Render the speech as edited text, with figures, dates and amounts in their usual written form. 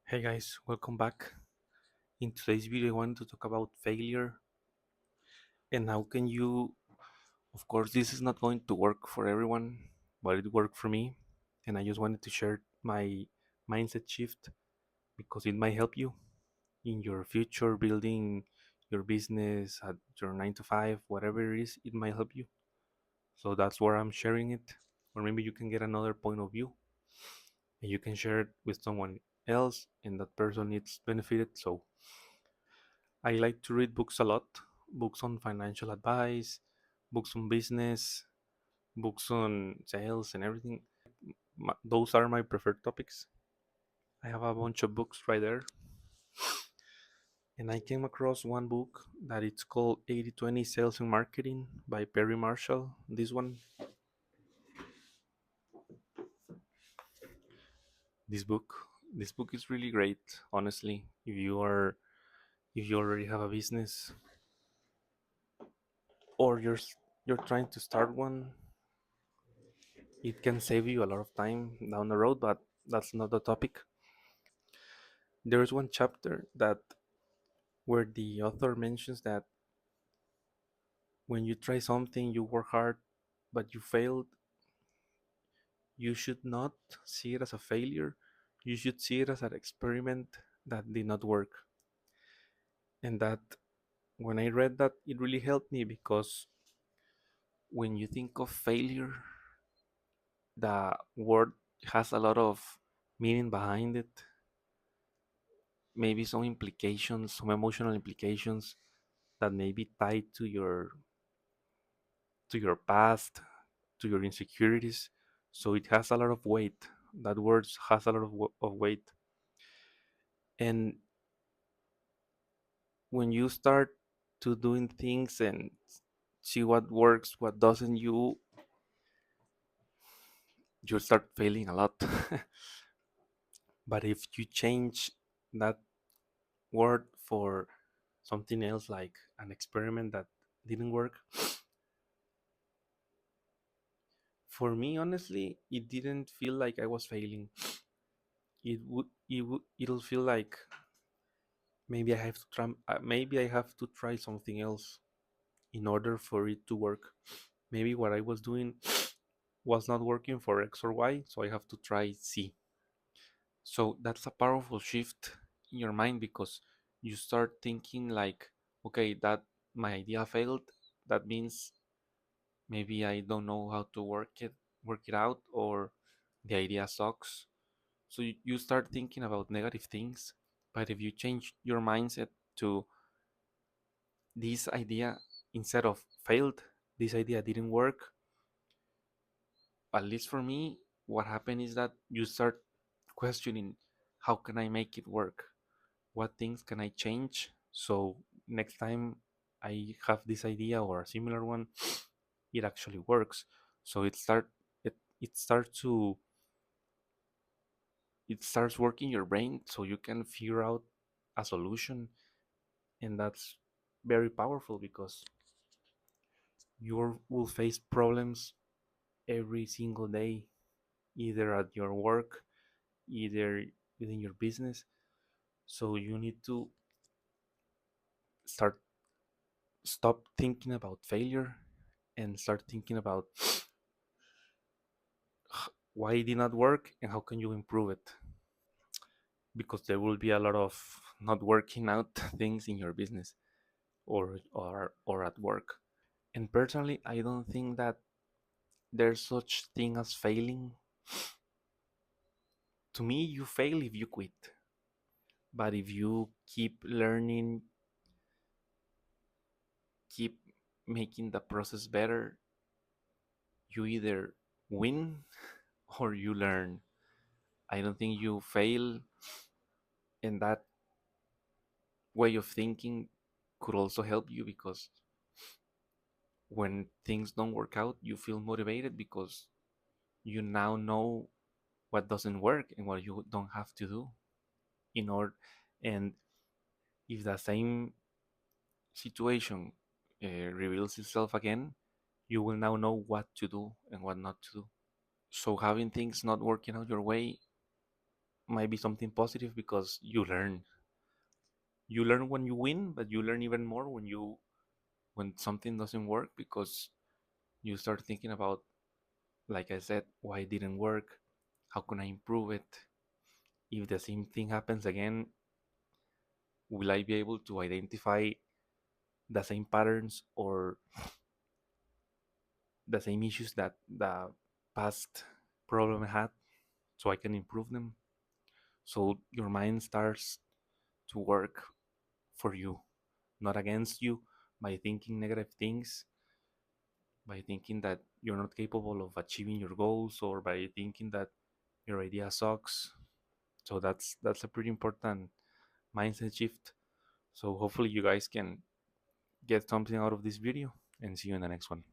Hey guys, welcome back. In today's video, I wanted to talk about failure and how can you, of course, this is not going to work for everyone, but it worked for me. And I just wanted to share my mindset shift because it might help you in your future building your business at your 9 to 5, whatever it is, it might help you. So that's where I'm sharing it. Or maybe you can get another point of view and you can share it with someone else and that person needs benefited. So I like to read books a lot, books on financial advice, books on business, books on sales and everything. Those are my preferred topics. I have a bunch of books right there. And I came across one book that it's called 80/20 Sales and Marketing by Perry Marshall. This book, this book is really great, honestly. If you already have a business or you're trying to start one, it can save you a lot of time down the road, but that's not the topic. There's one chapter that where the author mentions that when you try something, you work hard, but you failed, you should not see it as a failure. You should see it as an experiment that did not work. And that when I read that, it really helped me because when you think of failure, the word has a lot of meaning behind it, maybe some implications, some emotional implications that may be tied to your past, to your insecurities. So it has a lot of weight. That word has a lot of weight. And when you start to doing things and see what works, what doesn't, you start failing a lot. But if you change that word for something else like an experiment that didn't work, for me honestly, it didn't feel like I was failing. It'll feel like maybe I have to try something else in order for it to work. Maybe what I was doing was not working for X or Y, so I have to try Z. So that's a powerful shift in your mind because you start thinking like, okay, that my idea failed. That means maybe I don't know how to work it out, or the idea sucks. So you start thinking about negative things. But if you change your mindset to this idea, instead of failed, this idea didn't work, at least for me, what happened is that you start questioning, how can I make it work? What things can I change so next time I have this idea or a similar one, it actually works. So it, it starts to it starts working your brain so you can figure out a solution. And that's very powerful because you will face problems every single day, either at your work, either within your business. So you need to start stop thinking about failure and start thinking about why it did not work and how can you improve it, because there will be a lot of not working out things in your business or at work. And personally, I don't think that there's such thing as failing. To me, you fail if you quit, but if you keep learning, keep making the process better, you either win or you learn. I don't think you fail, and that way of thinking could also help you because when things don't work out, you feel motivated because you now know what doesn't work and what you don't have to do in order. And if the same situation reveals itself again, you will now know what to do and what not to do. So having things not working out your way might be something positive because you learn when you win, but you learn even more when something doesn't work, because you start thinking about, like I said, why it didn't work, how can I improve it, if the same thing happens again, will I be able to identify the same patterns or the same issues that the past problem had, so I can improve them. So your mind starts to work for you, not against you, by thinking negative things, by thinking that you're not capable of achieving your goals, or by thinking that your idea sucks. So that's a pretty important mindset shift. So hopefully you guys can get something out of this video, and see you in the next one.